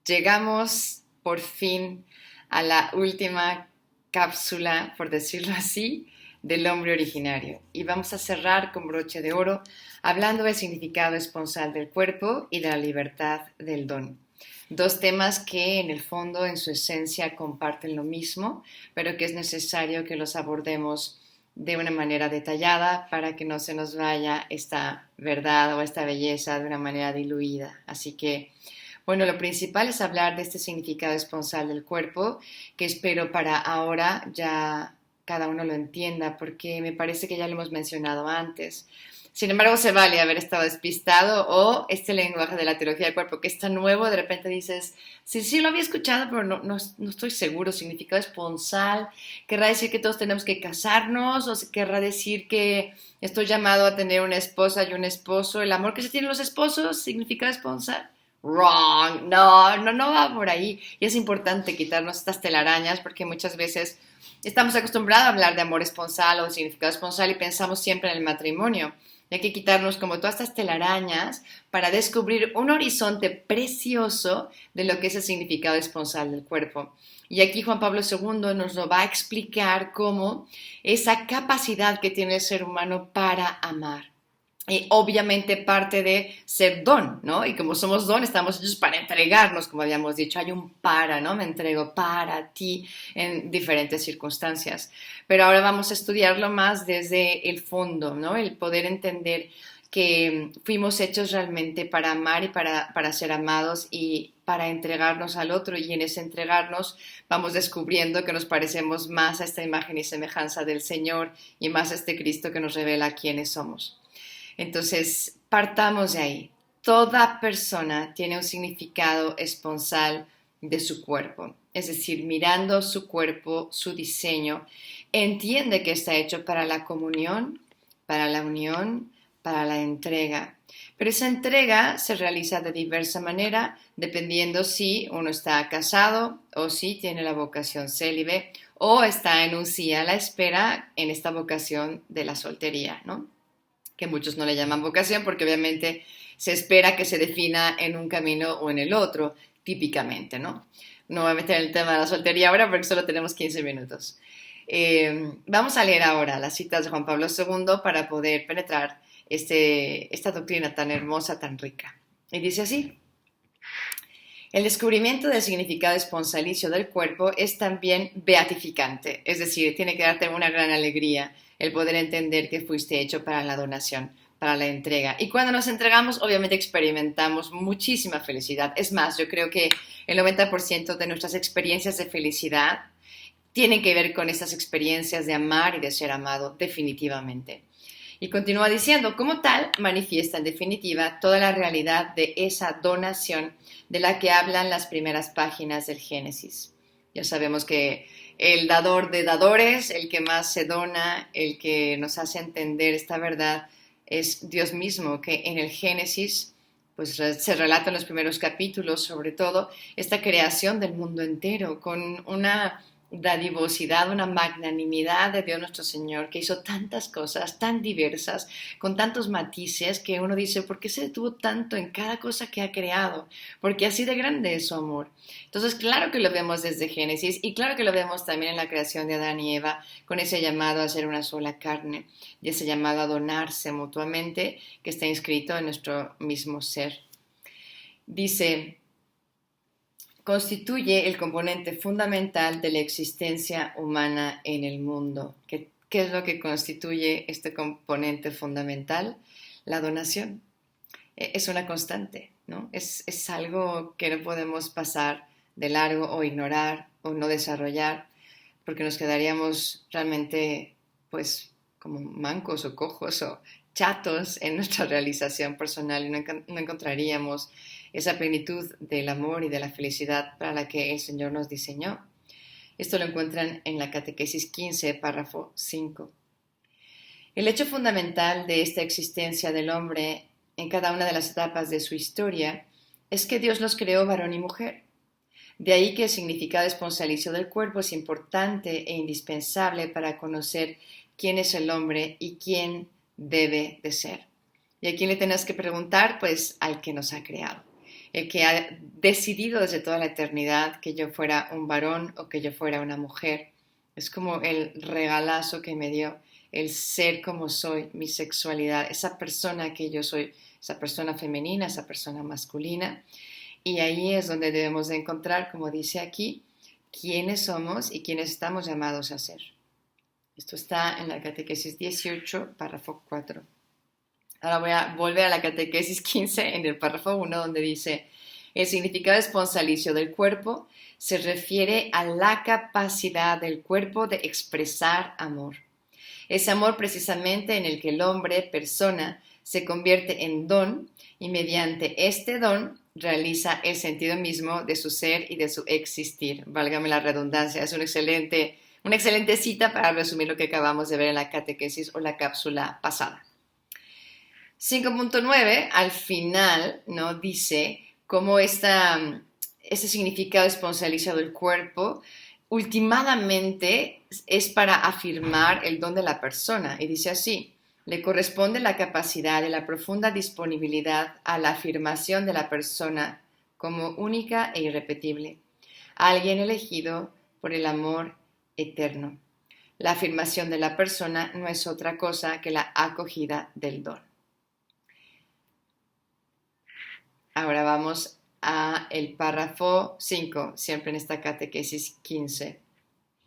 Llegamos por fin a la última cápsula, por decirlo así, del hombre originario. Y vamos a cerrar con broche de oro hablando del significado esponsal del cuerpo y de la libertad del don. Dos temas que en el fondo, en su esencia, comparten lo mismo, pero que es necesario que los abordemos de una manera detallada para que no se nos vaya esta verdad o esta belleza de una manera diluida. Así que bueno, lo principal es hablar de este significado esponsal del cuerpo, que espero para ahora ya cada uno lo entienda, porque me parece que ya lo hemos mencionado antes. Sin embargo, se vale haber estado despistado o este lenguaje de la teología del cuerpo que es tan nuevo, de repente dices, sí, sí lo había escuchado, pero no estoy seguro. Significado esponsal, ¿querrá decir que todos tenemos que casarnos? ¿O querrá decir que estoy llamado a tener una esposa y un esposo? ¿El amor que se tienen los esposos? ¿Significado esponsal? Wrong, no va por ahí. Y es importante quitarnos estas telarañas porque muchas veces estamos acostumbrados a hablar de amor esponsal o significado esponsal y pensamos siempre en el matrimonio. Y hay que quitarnos como todas estas telarañas para descubrir un horizonte precioso de lo que es el significado esponsal del cuerpo. Y aquí Juan Pablo II nos lo va a explicar cómo esa capacidad que tiene el ser humano para amar. Y obviamente parte de ser don, ¿no? Y como somos don, estamos hechos para entregarnos, como habíamos dicho, hay un para, ¿no? Me entrego para ti en diferentes circunstancias. Pero ahora vamos a estudiarlo más desde el fondo, ¿no? El poder entender que fuimos hechos realmente para amar y para ser amados y para entregarnos al otro, y en ese entregarnos vamos descubriendo que nos parecemos más a esta imagen y semejanza del Señor y más a este Cristo que nos revela quiénes somos. Entonces, partamos de ahí. Toda persona tiene un significado esponsal de su cuerpo. Es decir, mirando su cuerpo, su diseño, entiende que está hecho para la comunión, para la unión, para la entrega. Pero esa entrega se realiza de diversa manera, dependiendo si uno está casado o si tiene la vocación célibe o está en un sí a la espera en esta vocación de la soltería, ¿no? Que muchos no le llaman vocación porque obviamente se espera que se defina en un camino o en el otro, típicamente, ¿no? No voy a meter el tema de la soltería ahora porque solo tenemos 15 minutos. Vamos a leer ahora las citas de Juan Pablo II para poder penetrar esta doctrina tan hermosa, tan rica. Y dice así: el descubrimiento del significado esponsalicio del cuerpo es también beatificante, es decir, tiene que darte una gran alegría el poder entender que fuiste hecho para la donación, para la entrega. Y cuando nos entregamos, obviamente experimentamos muchísima felicidad. Es más, yo creo que el 90% de nuestras experiencias de felicidad tienen que ver con estas experiencias de amar y de ser amado, definitivamente. Y continúa diciendo, como tal, manifiesta en definitiva toda la realidad de esa donación de la que hablan las primeras páginas del Génesis. Ya sabemos que el dador de dadores, el que más se dona, el que nos hace entender esta verdad, es Dios mismo, que en el Génesis pues se relata en los primeros capítulos, sobre todo, esta creación del mundo entero, con una dadivosidad, una magnanimidad de Dios nuestro Señor, que hizo tantas cosas tan diversas, con tantos matices, que uno dice, ¿por qué se detuvo tanto en cada cosa que ha creado? Porque así de grande es su amor. Entonces, claro que lo vemos desde Génesis y claro que lo vemos también en la creación de Adán y Eva, con ese llamado a ser una sola carne y ese llamado a donarse mutuamente que está inscrito en nuestro mismo ser. Dice, constituye el componente fundamental de la existencia humana en el mundo. ¿Qué es lo que constituye este componente fundamental? La donación. Es una constante, ¿no? Es algo que no podemos pasar de largo o ignorar o no desarrollar porque nos quedaríamos realmente pues como mancos o cojos o chatos en nuestra realización personal y no encontraríamos esa plenitud del amor y de la felicidad para la que el Señor nos diseñó. Esto lo encuentran en la Catequesis 15, párrafo 5. El hecho fundamental de esta existencia del hombre en cada una de las etapas de su historia es que Dios los creó varón y mujer. De ahí que el significado esponsalicio del cuerpo es importante e indispensable para conocer quién es el hombre y quién debe de ser. ¿Y a quién le tenés que preguntar? Pues al que nos ha creado. el que ha decidido desde toda la eternidad que yo fuera un varón o que yo fuera una mujer. Es como el regalazo que me dio el ser como soy, mi sexualidad, esa persona que yo soy, esa persona femenina, esa persona masculina. Y ahí es donde debemos de encontrar, como dice aquí, quiénes somos y quiénes estamos llamados a ser. Esto está en la catequesis 18, párrafo 4. Ahora voy a volver a la catequesis 15 en el párrafo 1, donde dice: el significado esponsalicio del cuerpo se refiere a la capacidad del cuerpo de expresar amor. Ese amor precisamente en el que el hombre, persona, se convierte en don y mediante este don realiza el sentido mismo de su ser y de su existir. Válgame la redundancia, es una excelente cita para resumir lo que acabamos de ver en la catequesis o la cápsula pasada. 5.9 al final, ¿no?, dice cómo este significado esponsalizado del cuerpo últimamente es para afirmar el don de la persona, y dice así: le corresponde la capacidad y la profunda disponibilidad a la afirmación de la persona como única e irrepetible, alguien elegido por el amor eterno. La afirmación de la persona no es otra cosa que la acogida del don. Ahora vamos a el párrafo 5, siempre en esta catequesis 15.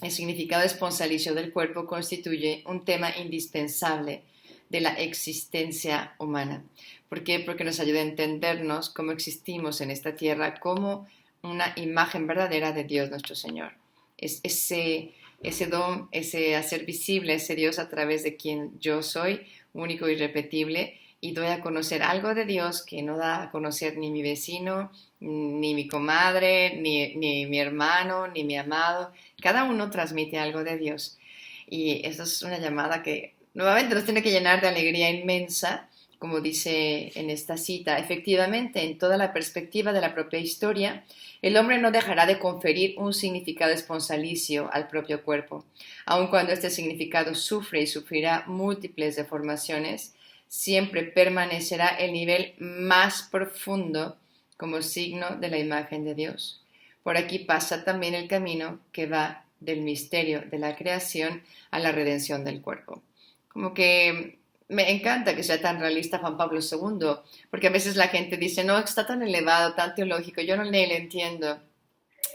El significado esponsalicio del cuerpo constituye un tema indispensable de la existencia humana. ¿Por qué? Porque nos ayuda a entendernos cómo existimos en esta tierra como una imagen verdadera de Dios nuestro Señor. Es ese don, ese hacer visible ese Dios a través de quien yo soy, único y irrepetible, y doy a conocer algo de Dios que no da a conocer ni mi vecino, ni mi comadre, ni mi hermano, ni mi amado. Cada uno transmite algo de Dios. Y eso es una llamada que nuevamente nos tiene que llenar de alegría inmensa, como dice en esta cita. Efectivamente, en toda la perspectiva de la propia historia, el hombre no dejará de conferir un significado esponsalicio al propio cuerpo, aun cuando este significado sufre y sufrirá múltiples deformaciones. Siempre permanecerá el nivel más profundo como signo de la imagen de Dios. Por aquí pasa también el camino que va del misterio de la creación a la redención del cuerpo. Como que me encanta que sea tan realista Juan Pablo II, porque a veces la gente dice: no, está tan elevado, tan teológico, yo no le entiendo.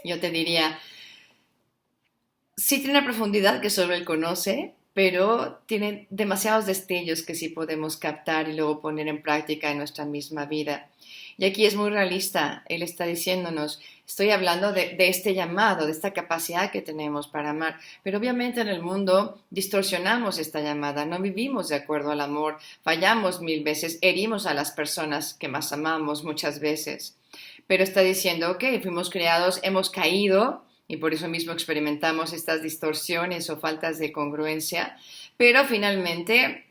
Yo te diría, sí tiene una profundidad que solo él conoce, pero tiene demasiados destellos que sí podemos captar y luego poner en práctica en nuestra misma vida. Y aquí es muy realista. Él está diciéndonos: estoy hablando de este llamado, de esta capacidad que tenemos para amar. Pero obviamente en el mundo distorsionamos esta llamada, no vivimos de acuerdo al amor, fallamos 1000 veces, herimos a las personas que más amamos muchas veces. Pero está diciendo: ok, fuimos creados, hemos caído, y por eso mismo experimentamos estas distorsiones o faltas de congruencia, pero finalmente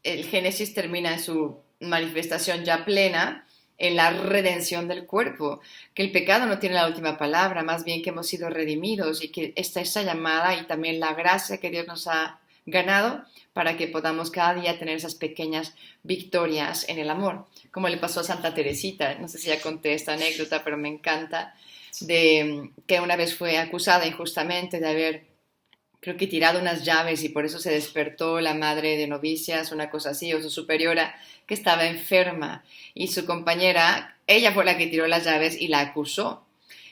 el Génesis termina en su manifestación ya plena en la redención del cuerpo, que el pecado no tiene la última palabra, más bien que hemos sido redimidos y que está esa llamada y también la gracia que Dios nos ha ganado para que podamos cada día tener esas pequeñas victorias en el amor, como le pasó a Santa Teresita. No sé si ya conté esta anécdota, pero me encanta, de que una vez fue acusada injustamente de haber, creo que, tirado unas llaves, y por eso se despertó la madre de novicias, una cosa así, o su superiora, que estaba enferma, y su compañera, ella fue la que tiró las llaves y la acusó.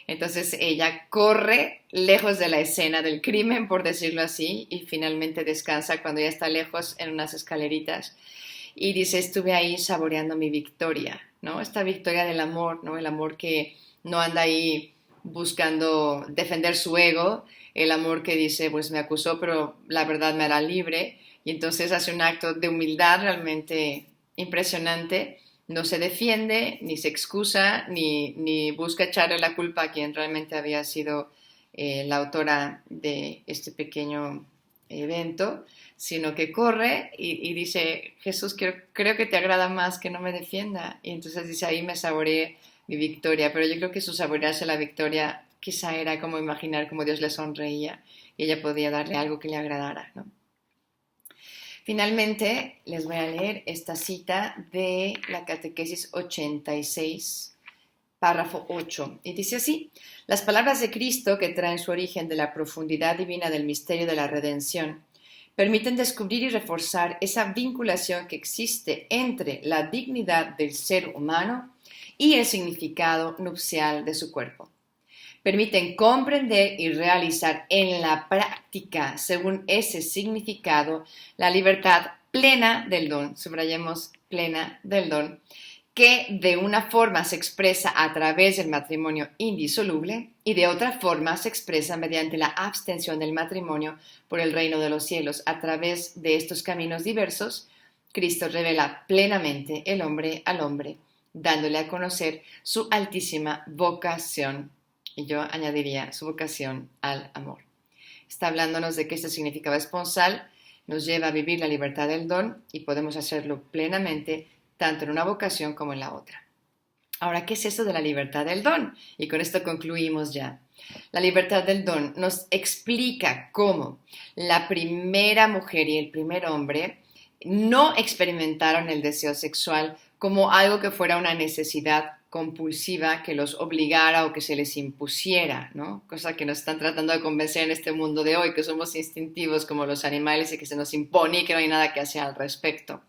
Entonces ella corre lejos de la escena del crimen, por decirlo así, y finalmente descansa cuando ya está lejos en unas escaleritas. Y dice: estuve ahí saboreando mi victoria, ¿no? Esta victoria del amor, ¿no? El amor que no anda ahí buscando defender su ego, el amor que dice: pues me acusó, pero la verdad me hará libre. Y entonces hace un acto de humildad realmente impresionante. No se defiende, ni se excusa, ni busca echarle la culpa a quien realmente había sido la autora de este pequeño evento, sino que corre y dice: Jesús, creo que te agrada más que no me defienda. Y entonces dice: ahí me saboreé mi victoria. Pero yo creo que su saborearse la victoria quizá era como imaginar cómo Dios le sonreía y ella podía darle algo que le agradara, ¿no? Finalmente, les voy a leer esta cita de la catequesis 86, párrafo 8, y dice así: las palabras de Cristo, que traen su origen de la profundidad divina del misterio de la redención, permiten descubrir y reforzar esa vinculación que existe entre la dignidad del ser humano y el significado nupcial de su cuerpo. Permiten comprender y realizar en la práctica, según ese significado, la libertad plena del don, subrayemos plena del don, que de una forma se expresa a través del matrimonio indisoluble y de otra forma se expresa mediante la abstención del matrimonio por el reino de los cielos. A través de estos caminos diversos, Cristo revela plenamente el hombre al hombre, dándole a conocer su altísima vocación, y yo añadiría su vocación al amor. Está hablándonos de que este significado esponsal nos lleva a vivir la libertad del don y podemos hacerlo plenamente tanto en una vocación como en la otra. Ahora, ¿qué es eso de la libertad del don? Y con esto concluimos ya. La libertad del don nos explica cómo la primera mujer y el primer hombre no experimentaron el deseo sexual como algo que fuera una necesidad compulsiva que los obligara o que se les impusiera, ¿no? Cosa que nos están tratando de convencer en este mundo de hoy, que somos instintivos como los animales y que se nos impone y que no hay nada que hacer al respecto.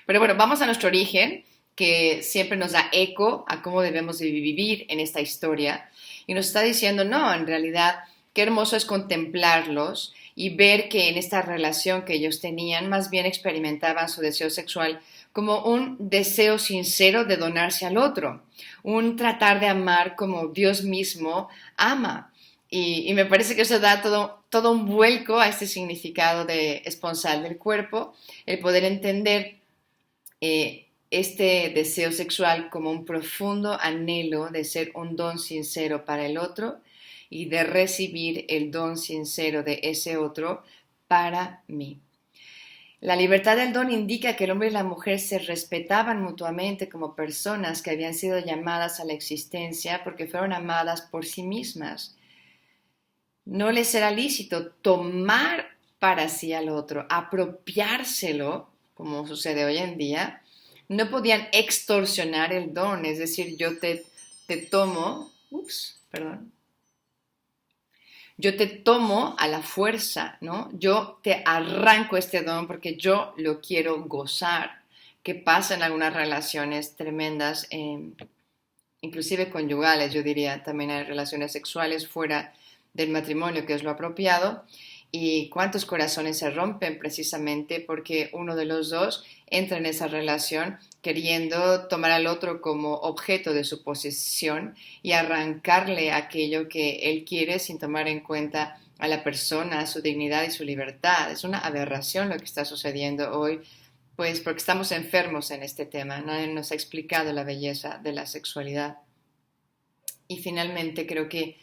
Pero bueno, vamos a nuestro origen, que siempre nos da eco a cómo debemos de vivir en esta historia. Y nos está diciendo, no, en realidad, qué hermoso es contemplarlos y ver que en esta relación que ellos tenían, más bien experimentaban su deseo sexual como un deseo sincero de donarse al otro, un tratar de amar como Dios mismo ama. Y me parece que eso da todo un vuelco a este significado de esponsal del cuerpo, el poder entender este deseo sexual como un profundo anhelo de ser un don sincero para el otro y de recibir el don sincero de ese otro para mí. La libertad del don indica que el hombre y la mujer se respetaban mutuamente como personas que habían sido llamadas a la existencia porque fueron amadas por sí mismas. No les era lícito tomar para sí al otro, apropiárselo, como sucede hoy en día. No podían extorsionar el don, es decir, yo te tomo, yo te tomo a la fuerza, ¿no? Yo te arranco este don porque yo lo quiero gozar, que pasa en algunas relaciones tremendas, inclusive conyugales, yo diría, también hay relaciones sexuales fuera del matrimonio, que es lo apropiado, y cuántos corazones se rompen precisamente porque uno de los dos entra en esa relación queriendo tomar al otro como objeto de su posesión y arrancarle aquello que él quiere sin tomar en cuenta a la persona, su dignidad y su libertad. Es una aberración lo que está sucediendo hoy, pues porque estamos enfermos en este tema. Nadie nos ha explicado la belleza de la sexualidad. Y finalmente creo que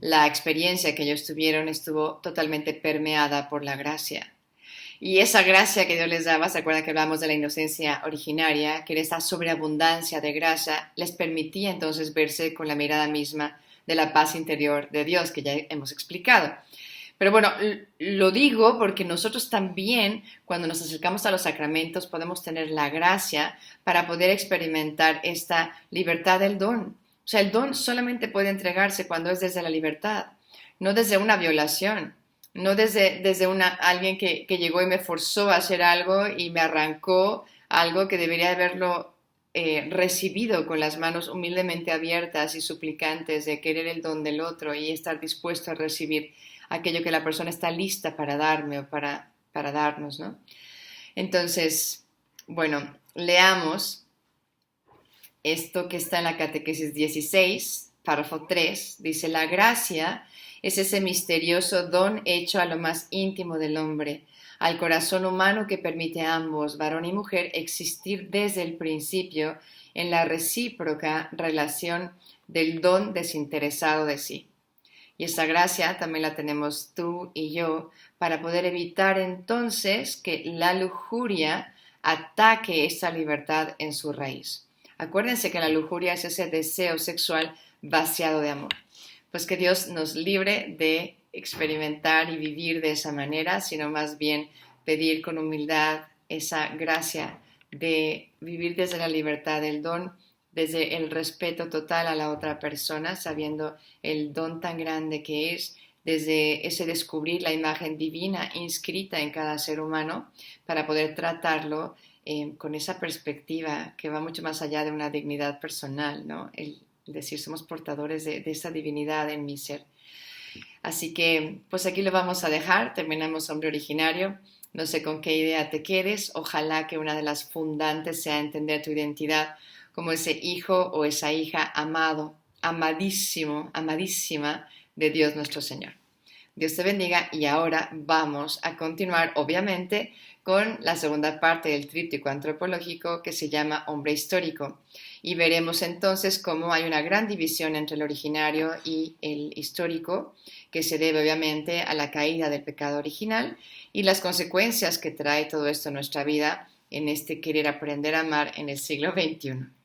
la experiencia que ellos tuvieron estuvo totalmente permeada por la gracia. Y esa gracia que Dios les daba, ¿se acuerdan que hablamos de la inocencia originaria? Que era esta sobreabundancia de gracia, les permitía entonces verse con la mirada misma de la paz interior de Dios, que ya hemos explicado. Pero bueno, lo digo porque nosotros también, cuando nos acercamos a los sacramentos, podemos tener la gracia para poder experimentar esta libertad del don. O sea, el don solamente puede entregarse cuando es desde la libertad, no desde una violación, no desde alguien que llegó y me forzó a hacer algo y me arrancó algo que debería haberlo recibido con las manos humildemente abiertas y suplicantes de querer el don del otro y estar dispuesto a recibir aquello que la persona está lista para darme o para darnos, ¿no? Entonces, bueno, leamos esto que está en la Catequesis 16, párrafo 3, dice: la gracia es ese misterioso don hecho a lo más íntimo del hombre, al corazón humano que permite a ambos, varón y mujer, existir desde el principio en la recíproca relación del don desinteresado de sí. Y esa gracia también la tenemos tú y yo para poder evitar entonces que la lujuria ataque esa libertad en su raíz. Acuérdense que la lujuria es ese deseo sexual vaciado de amor. Pues que Dios nos libre de experimentar y vivir de esa manera, sino más bien pedir con humildad esa gracia de vivir desde la libertad del don, desde el respeto total a la otra persona, sabiendo el don tan grande que es, desde ese descubrir la imagen divina inscrita en cada ser humano para poder tratarlo con esa perspectiva que va mucho más allá de una dignidad personal, ¿no? El decir somos portadores de esa divinidad en mi ser. Así que pues aquí lo vamos a dejar, terminamos Hombre Originario. No sé con qué idea te quedes, ojalá que una de las fundantes sea entender tu identidad como ese hijo o esa hija amado, amadísimo, amadísima de Dios nuestro Señor. Dios te bendiga y ahora vamos a continuar, obviamente, con la segunda parte del tríptico antropológico que se llama Hombre Histórico. Y veremos entonces cómo hay una gran división entre el originario y el histórico, que se debe obviamente a la caída del pecado original y las consecuencias que trae todo esto en nuestra vida en este querer aprender a amar en el siglo XXI.